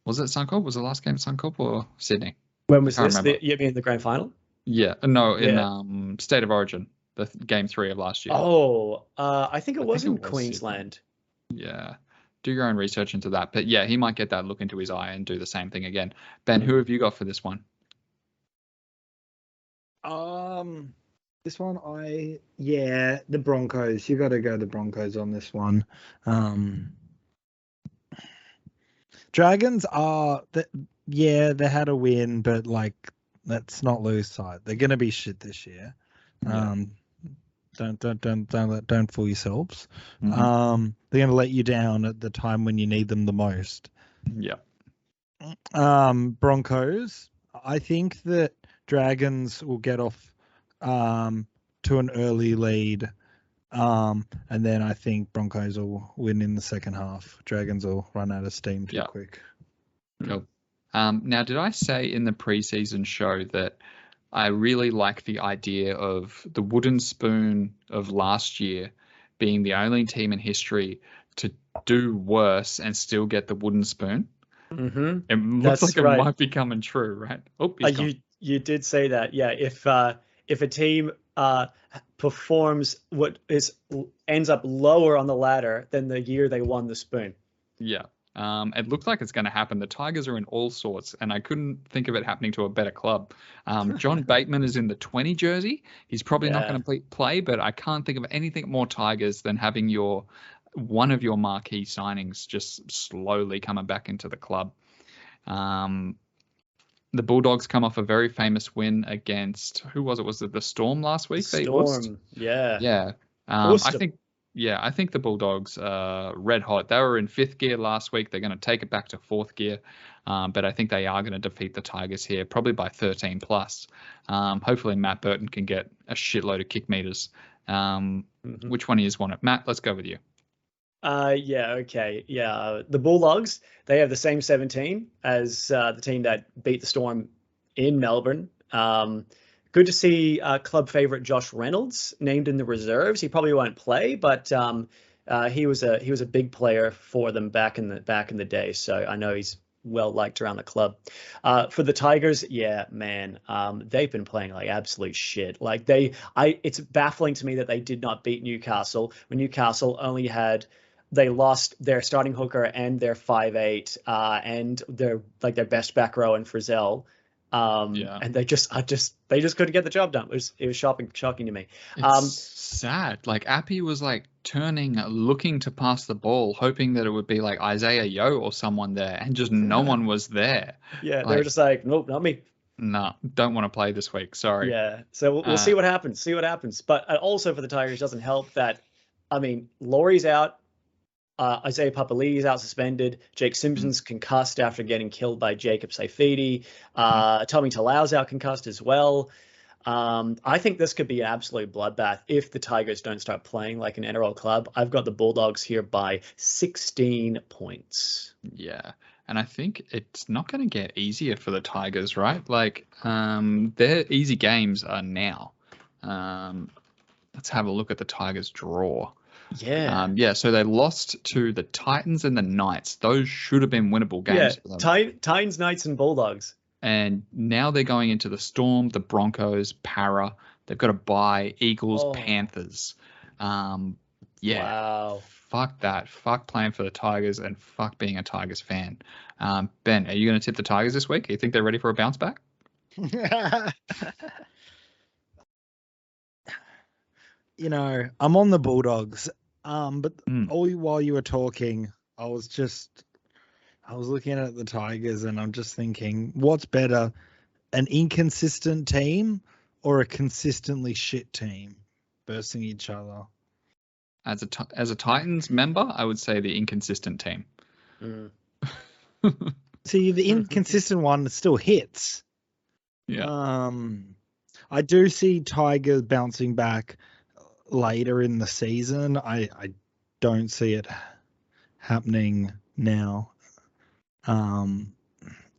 Was it Suncorp? Was the last game at Suncorp or Sydney? When was this? You mean the grand final? Yeah. No, in State of Origin, the game 3 of last year. Oh, I think it was in Queensland. Sydney. Yeah. Do your own research into that. But yeah, he might get that look into his eye and do the same thing again. Ben, who have you got for this one? This one, the Broncos. You got to go the Broncos on this one. Dragons they had a win, but let's not lose sight. They're going to be shit this year. Yeah. Don't fool yourselves. They're going to let you down at the time when you need them the most. Yeah. Broncos. I think that Dragons will get off to an early lead, and then I think Broncos will win in the second half. Dragons will run out of steam too quick. Cool. Now, did I say in the preseason show that I really like the idea of the wooden spoon of last year being the only team in history to do worse and still get the wooden spoon? Mm-hmm. It looks like it might be coming true, right? Oh, you did say that, yeah. If a team performs ends up lower on the ladder than the year they won the spoon. Yeah. It looks like it's going to happen. The Tigers are in all sorts, and I couldn't think of it happening to a better club. John Bateman is in the 20 jersey. He's probably not going to play, but I can't think of anything more Tigers than having one of your marquee signings just slowly coming back into the club. The Bulldogs come off a very famous win against, who was it? Was it the Storm last week? Storm, yeah. Yeah. I think the Bulldogs are red hot. They were in 5th gear last week. They're going to take it back to 4th gear. But I think they are going to defeat the Tigers here, probably by 13 plus. Hopefully Matt Burton can get a shitload of kick meters. Which one of you want it? Matt, let's go with you. Okay. Yeah. The Bulldogs, they have the same 17 as the team that beat the Storm in Melbourne. Good to see club favorite Josh Reynolds named in the reserves. He probably won't play, but he was a big player for them back in the day. So I know he's well liked around the club. For the Tigers, they've been playing like absolute shit. It's baffling to me that they did not beat Newcastle when Newcastle they lost their starting hooker and their 5'8" and their best back row in Frizzell. And they just couldn't get the job done. It was shocking to me. It's sad. Like Appy was like looking to pass the ball, hoping that it would be like Isaiah Yo or someone there, and just no one was there. Yeah, they were just like, nope, not me. No, don't want to play this week. Sorry. Yeah, so we'll see what happens. But also for the Tigers, doesn't help that, I mean, Laurie's out. Isaiah Papali'i's out suspended. Jake Simpson's concussed after getting killed by Jacob Saifidi. Tommy Talau's out concussed as well. I think this could be an absolute bloodbath if the Tigers don't start playing like an NRL club. I've got the Bulldogs here by 16 points. Yeah. And I think it's not going to get easier for the Tigers, right? Like, their easy games are now. Let's have a look at the Tigers' draw. Yeah. So they lost to the Titans and the Knights. Those should have been winnable games for them. Titans, Knights, and Bulldogs. And now they're going into the Storm, the Broncos, Para. They've got to bye Eagles, Panthers. Wow. Fuck that. Fuck playing for the Tigers and fuck being a Tigers fan. Ben, are you going to tip the Tigers this week? You think they're ready for a bounce back? You know, I'm on the Bulldogs. But while you were talking, I was looking at the Tigers and I'm just thinking, what's better, an inconsistent team or a consistently shit team versing each other? As a Titans member, I would say the inconsistent team. See, the inconsistent one still hits. Yeah. I do see Tigers bouncing back later in the season. I don't see it happening now.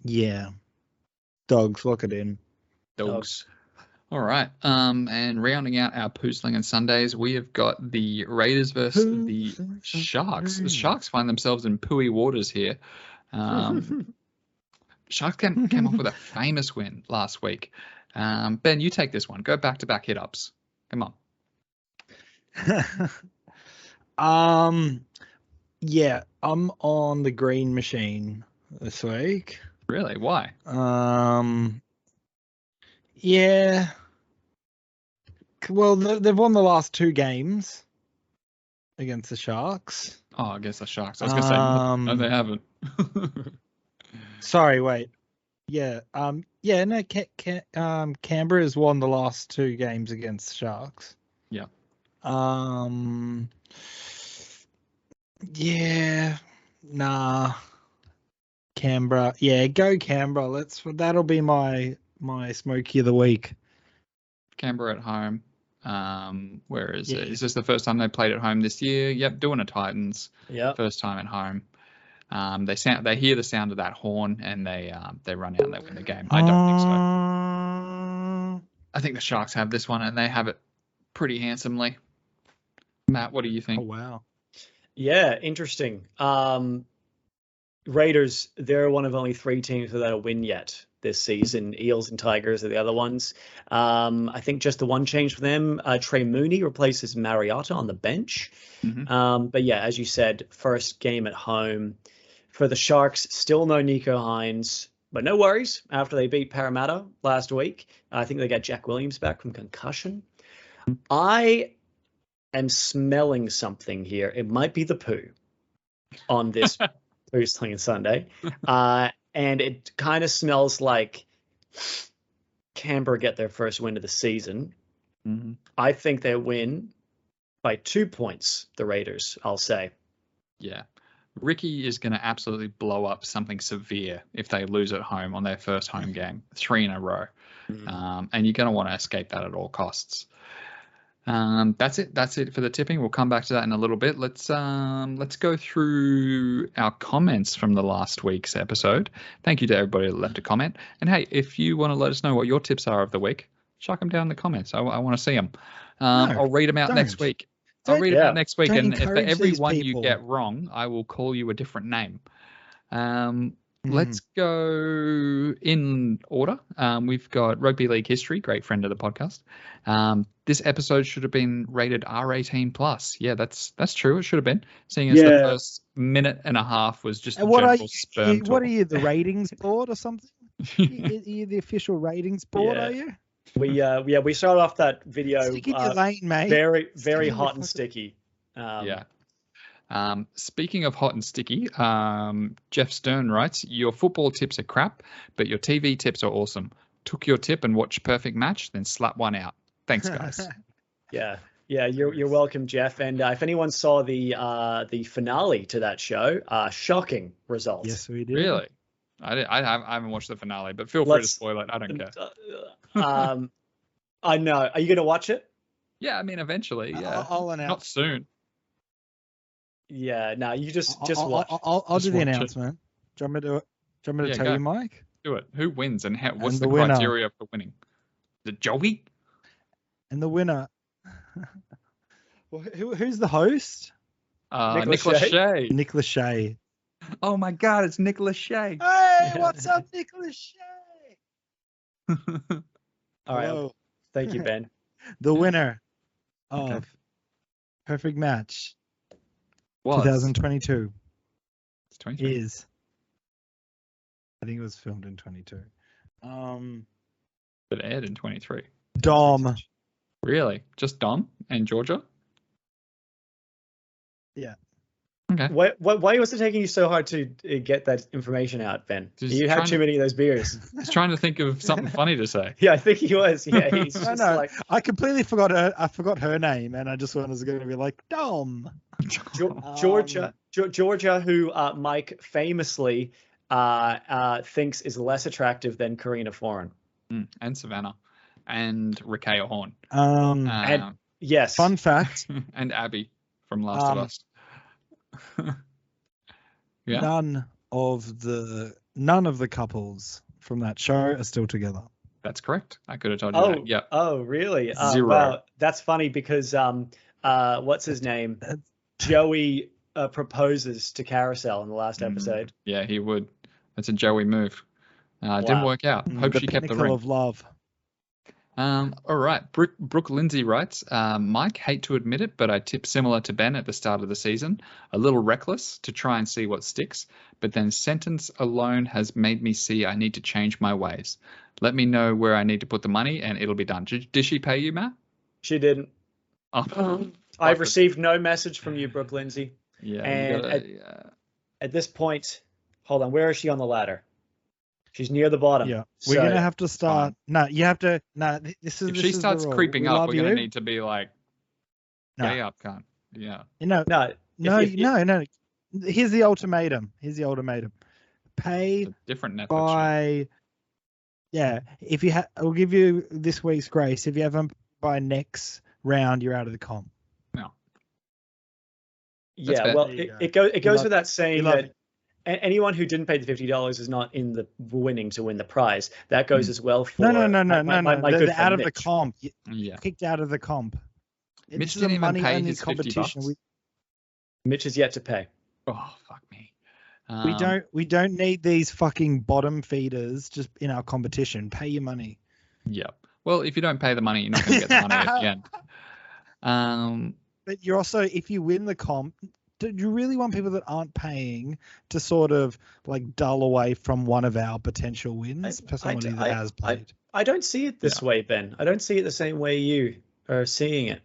Yeah. Dogs, lock it in. Dogs. All right. And rounding out our Poosling and Sundays, we have got the Raiders versus the Sharks. The Sharks find themselves in pooey waters here. Sharks came off with a famous win last week. Ben, you take this one. Go back-to-back hit-ups. Come on. Yeah, I'm on the green machine this week. Really? Why? Yeah. Well, they've won the last 2 games against the Sharks. Oh, against the Sharks. I was going to say, no, they haven't. Sorry, wait. Yeah. Canberra has won the last 2 games against the Sharks. Yeah. Yeah. Nah. Canberra. Yeah, go Canberra. That'll be my smoky of the week. Canberra at home. Where is it? Is this the first time they played at home this year? Yep, doing a Titans. Yeah. First time at home. They hear the sound of that horn and they run out and they win the game. I don't think so. I think the Sharks have this one and they have it pretty handsomely. Matt, what do you think? Oh wow. Yeah, interesting. Raiders, they're one of only 3 teams without a win yet this season. Eels and Tigers are the other ones. I think just the one change for them, Trey Mooney replaces Mariota on the bench. But yeah, as you said, first game at home. For the Sharks, still no Nico Hines, but no worries after they beat Parramatta last week. I think they got Jack Williams back from concussion. I am smelling something here. It might be the poo on this Poosling and Sunday. And it kind of smells like Canberra get their first win of the season. I think they win by 2 points, the Raiders, I'll say. Yeah. Ricky is going to absolutely blow up something severe if they lose at home on their first home game, 3 in a row. And you're going to want to escape that at all costs. That's it for the tipping. We'll come back to that in a little bit. Let's go through our comments from the last week's episode. Thank you to everybody that left a comment. And hey, if you want to let us know what your tips are of the week, chuck them down in the comments. I want to see them. I'll read them out next week. I'll read them out next week. And if for every one you get wrong, I will call you a different name. Let's go in order. We've got Rugby League History, great friend of the podcast. This episode should have been rated R18 plus. Yeah, that's true. It should have been. Seeing as the first minute and a half was just a general sperm talk. What are you, the ratings board or something? You're the official ratings board, are you? We started off that video Stick in your lane, mate. very hot and sticky. Speaking of hot and sticky, Jeff Stern writes, your football tips are crap, but your TV tips are awesome. Took your tip and watched Perfect Match, then slap one out. Thanks, guys. Yeah, you're welcome, Jeff. And if anyone saw the finale to that show, shocking results. Yes, we did. Really? I haven't watched the finale, but feel free to spoil it. I don't care. I know. Are you going to watch it? Yeah, I mean, eventually. Yeah, I'll announce. Not soon. Yeah, no, you just watch. I'll do the announcement. Do you want me to tell you, Mike? Do it. Who wins and what's the criteria for winning? Is it Joey? And the winner. Well, who's the host? Nicholas Shea. Nicholas Shea. Oh my God, it's Nicholas Shea. Hey, what's up, Nicholas Shea? All right. Thank you, Ben. The winner of Perfect Match 2022 is, I think it was filmed in 22. It aired in 23. Dom. Really? Just Dom and Georgia? Yeah. Okay. Why was it taking you so hard to get that information out, Ben? You had too many of those beers. He's trying to think of something funny to say. Yeah, I think he was. Yeah, he's just like, I completely forgot her. I forgot her name, and I just was going to be like Dom. Georgia, who Mike famously thinks is less attractive than Karina Foran. And Savannah, and Rakea Horn. And yes. Fun fact. And Abby from Last of Us. Yeah. None of the couples from that show are still together. That's correct. I could have told you that. Yeah. Oh, really? Zero. Wow. That's funny because what's his name? Joey proposes to Carousel in the last episode. Yeah, he would. That's a Joey move. Didn't work out. Hope she kept the ring. Of love. All right. Brooke Lindsay writes, Mike, hate to admit it, but I tipped similar to Ben at the start of the season. A little reckless to try and see what sticks, but then sentence alone has made me see I need to change my ways. Let me know where I need to put the money and it'll be done. Did she pay you, Matt? She didn't. Oh. I've received no message from you, Brooke Lindsay. Yeah. And at this point, hold on, where is she on the ladder? She's near the bottom. Yeah, we're gonna have to start. No, you have to. No, this is. If she starts creeping up, we're gonna need to be like, gay up, cunt. Yeah. No. Here's the ultimatum. Pay different Netflix by. Yeah, if you I'll give you this week's grace. If you haven't by next round, you're out of the comp. No. Yeah, well, it goes without saying that. Anyone who didn't pay the $50 is not in the winning to win the prize. That goes as well for no. They're out of Mitch. the comp. Yeah, kicked out of the comp. Mitch didn't even pay his $50. Mitch is yet to pay. Oh fuck me. We don't need these fucking bottom feeders just in our competition. Pay your money. Yeah. Well, if you don't pay the money, you're not going to get the money at the end. But you're also, if you win the comp. Do you really want people that aren't paying to sort of like dull away from one of our potential wins for somebody that has played? I don't see it this way, Ben. I don't see it the same way you are seeing it.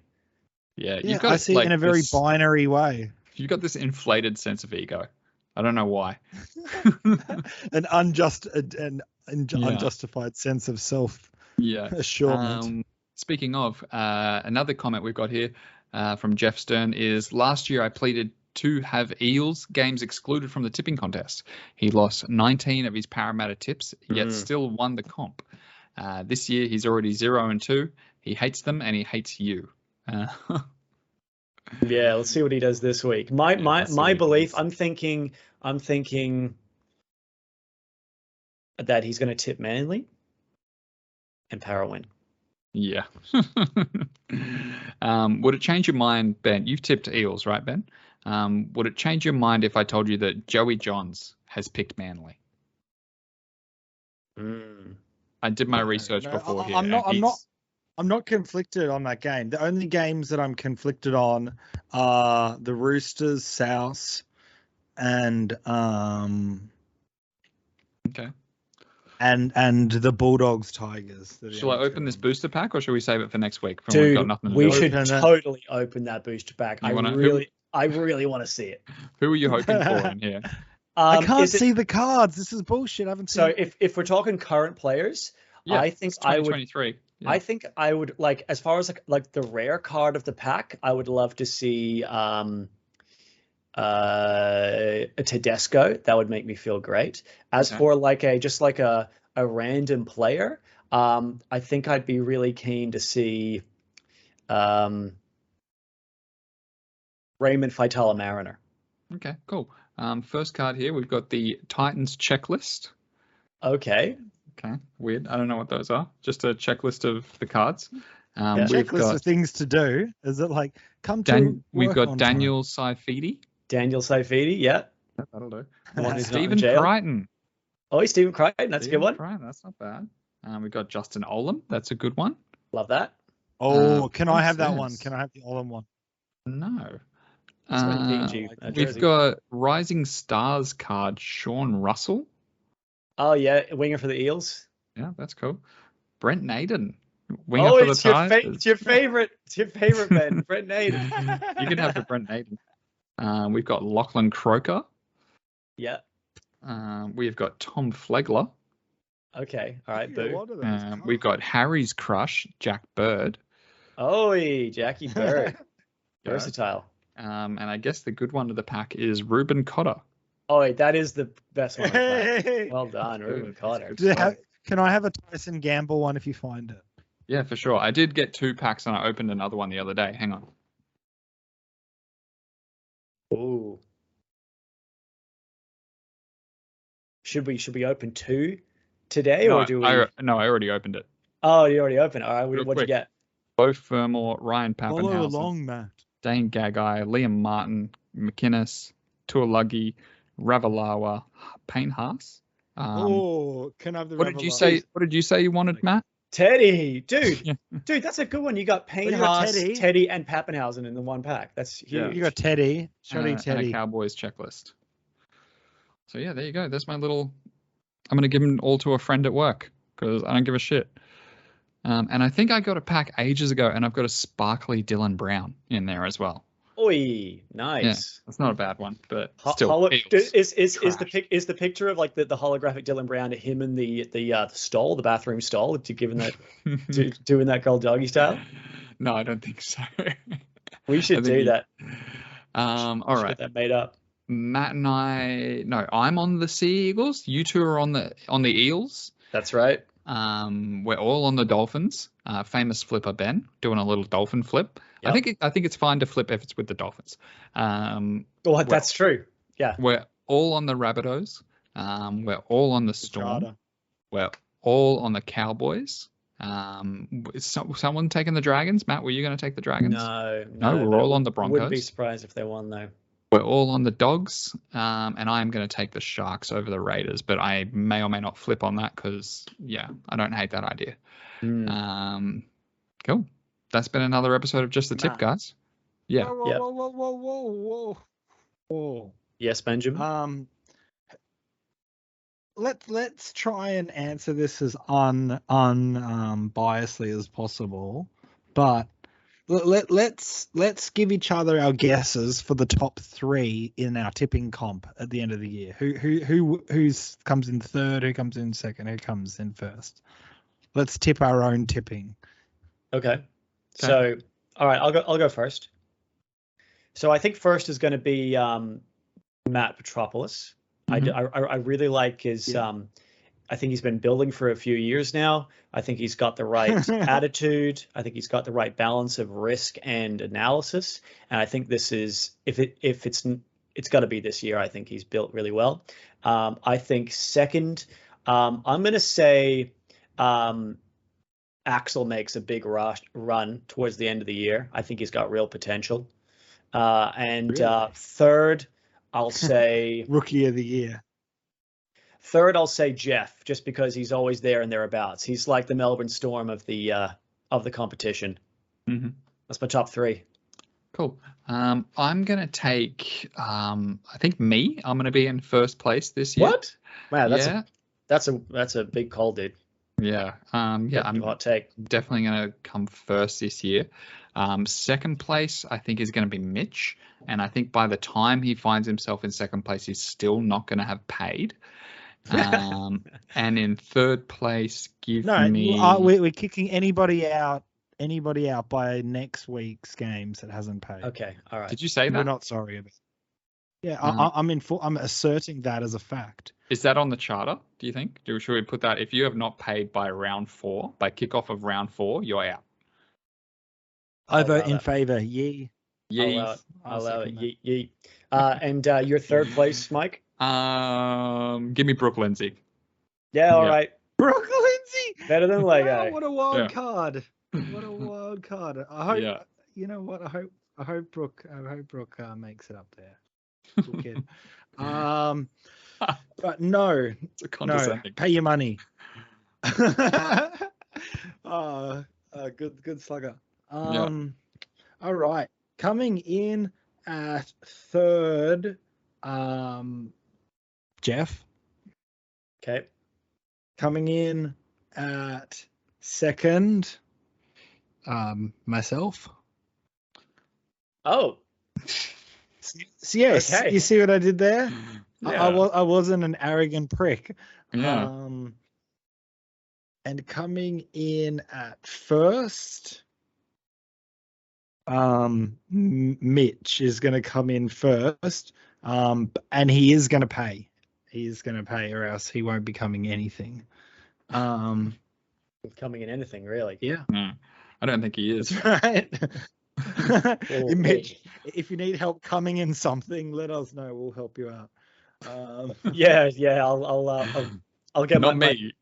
Yeah, I see it in a very binary way. You've got this inflated sense of ego. I don't know why. An unjustified sense of self-assurance. Speaking of, another comment we've got here from Jeff Stern is, last year I pleaded to have Eels games excluded from the tipping contest. He lost 19 of his Parramatta tips, yet still won the comp. This year he's already 0-2. He hates them and he hates you. Yeah, let's see what he does this week. My belief, I'm thinking that he's going to tip Manly and Para win. Yeah. Would it change your mind, Ben? You've tipped Eels, right, Ben? Would it change your mind if I told you that Joey Johns has picked Manly? I did my research before here. I'm not conflicted on that game. The only games that I'm conflicted on are the Roosters, South, and okay. and the Bulldogs Tigers. Shall I open this booster pack, or should we save it for next week? When Dude, we've got nothing to we do? should totally open that booster pack. I wanna- really want to see it. Who are you hoping for in here? I can't see the cards. This is bullshit. I haven't seen. So if we're talking current players, Yeah, I think it's I would. 2023. Yeah. I think I would like, as far as like the rare card of the pack, I would love to see a Tedesco. That would make me feel great. As for like a random player, I think I'd be really keen to see Raymond Faitala Mariner. Okay, cool. First card here, we've got the Titans checklist. Okay. Okay, weird. I don't know what those are. Just a checklist of the cards. Checklist of things to do. Is it like come to? We've got Daniel Saifidi. Daniel Saifidi, yeah. That'll do. Stephen Crichton. Oh, Stephen Crichton. That's a good one. Crichton, that's not bad. We've got Justin Olam. That's a good one. Love that. Oh, can I have that one? Can I have the Olam one? No. We've got Rising Stars card, Sean Russell. Oh, yeah. Winger for the Eels. Yeah, that's cool. Brent Naden. Winger for the Tigers. It's your favorite. It's your favorite, man. Brent Naden. You can have the Brent Naden. We've got Lachlan Croker. Yeah. We've got Tom Flegler. Okay. All right. Boo. We've got Harry's crush, Jack Bird. Oh, Jackie Bird. Versatile. And I guess the good one of the pack is Ruben Cotter. Oh, that is the best one. Well done, Ruben Cotter. Can I have a Tyson Gamble one if you find it? Yeah, for sure. I did get 2 packs and I opened another one the other day. Hang on. Ooh. Should we open 2 today, or do we? No, I already opened it. Oh, you already opened. All right. What'd you get? Bo Fermor, Ryan Pappenhausen. Follow along, Matt. Dane Gagai, Liam Martin, McInnes, Tuolagi, Ravalawa, Payne Haas. Can I have the What did you say? What did you say you wanted, Matt? Teddy, dude, that's a good one. You got Payne Haas, Teddy, and Pappenhausen in the one pack. That's huge. Yeah. You got Teddy, Teddy, and a Cowboys checklist. So yeah, there you go. That's my little. I'm gonna give them all to a friend at work because I don't give a shit. And I think I got a pack ages ago, and I've got a sparkly Dylan Brown in there as well. Oi, nice. Yeah, that's not a bad one, but still. Is the picture of like the holographic Dylan Brown, him in the stall, the bathroom stall, doing that girl doggy style? No, I don't think so. We should do that. All right. Get that made up. Matt and I'm on the Sea Eagles. You two are on the Eels. That's right. We're all on the Dolphins. Famous flipper Ben doing a little dolphin flip. Yep. I think it's fine to flip if it's with the Dolphins. That's true. Yeah. We're all on the Rabbitohs. We're all on the Storm. We're all on the Cowboys. Is someone taking the Dragons? Matt, were you going to take the Dragons? No. We're all on the Broncos. Wouldn't be surprised if they won though. We're all on the Dogs, and I am going to take the Sharks over the Raiders, but I may or may not flip on that because, yeah, I don't hate that idea. Cool. That's been another episode of Just the Tip, guys. Yeah. Whoa. Yes, Benjamin. Let's try and answer this as unbiasedly as possible, but let's give each other our guesses for the top 3 in our tipping comp at the end of the year. Who comes in third? Who comes in second? Who comes in first? Let's tip our own tipping. Okay. So, all right, I'll go first. So I think first is going to be Matt Petropoulos. Mm-hmm. I really like his. I think he's been building for a few years now. I think he's got the right attitude. I think he's got the right balance of risk and analysis. And I think this is if it's got to be this year. I think he's built really well. I think second, I'm going to say Axel makes a big run towards the end of the year. I think he's got real potential. Third, I'll say Rookie of the Year. Third, I'll say Jeff, just because he's always there and thereabouts. He's like the Melbourne Storm of the competition. Mm-hmm. That's my top 3. Cool. I'm gonna take. I think I'm gonna be in first place this year. What? Wow, that's That's a big call, dude. Yeah. Yeah. I'm hot take. definitely going to come first this year. Second place, I think, is going to be Mitch. And I think by the time he finds himself in second place, he's still not going to have paid. And in third place, me. We're kicking anybody out by next week's games that hasn't paid. Okay, all right. Did you say that? We're not sorry about it. Yeah, I'm asserting that as a fact. Is that on the charter, do you think? Should we put that, if you have not paid by round 4, by kickoff of round 4, you're out? I vote in favour. Yee. Yee. I'll allow it. Yee. And your third place, Mike? Give me Brooke Lindsay. Yeah, all right. Brooke Lindsay. Better than Lego. What a wild card. What a wild card. I hope you know what, I hope Brooke makes it up there. Cool kid. But no, pay your money. Good slugger. All right, coming in at third, Jeff. Okay. Coming in at second, myself. Oh. So yes, okay. You see what I did there? Yeah. I wasn't an arrogant prick. Yeah. And coming in at first, Mitch is going to come in first, and he is going to pay. He's going to pay, or else he won't be coming anything. Coming in anything, really? Yeah. No, I don't think he is. That's right. Mitch, if you need help coming in something, let us know. We'll help you out. Yeah. I'll get Not my me.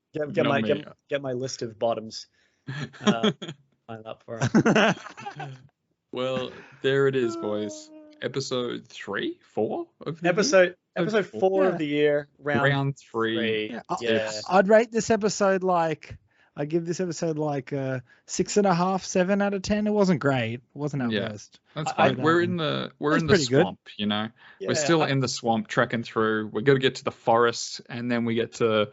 Get my list of bottoms. Line up for him. Well, there it is, boys. Episode 3, 4 of the episode 4 of the year, round 3. Yeah. I'd rate this episode I give this episode like a 6.5, 7 out of 10. It wasn't great. It wasn't our best. That's fine. We're in the swamp, you know. Yeah, we're still in the swamp, trekking through. We're going to get to the forest, and then we get to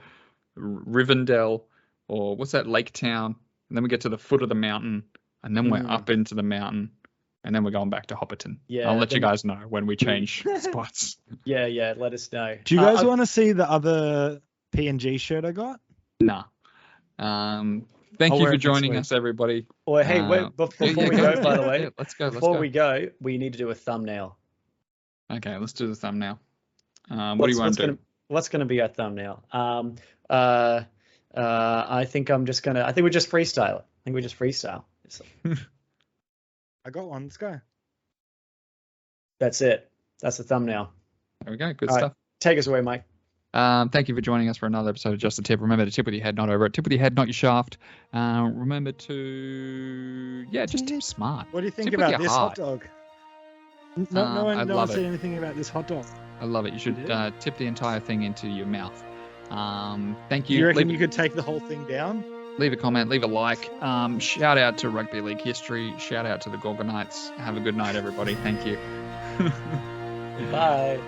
Rivendell, or what's that, Lake Town, and then we get to the foot of the mountain, and then we're up into the mountain, and then we're going back to Hopperton. Yeah, I'll let you guys know when we change spots. Yeah, let us know. Do you guys want to see the other PNG shirt I got? Nah. Thank you for joining us, everybody. Well, hey, wait, before we go, by the way, let's go. Before we go, we need to do a thumbnail. Okay, let's do the thumbnail. What do you want to do? What's going to be our thumbnail? I think we just freestyle it. I got one. Let's go. That's it. That's the thumbnail. There we go. Good stuff. Right, take us away, Mike. Thank you for joining us for another episode of Just a Tip. Remember to tip with your head, not over it. Tip with your head, not your shaft. Remember to, just tip smart. What do you think about this hot dog? No one said anything about this hot dog. I love it. You should tip the entire thing into your mouth. Thank you. You reckon you could take the whole thing down? Leave a comment, leave a like. Shout out to Rugby League history. Shout out to the Gorgon Knights. Have a good night, everybody. Thank you. Bye.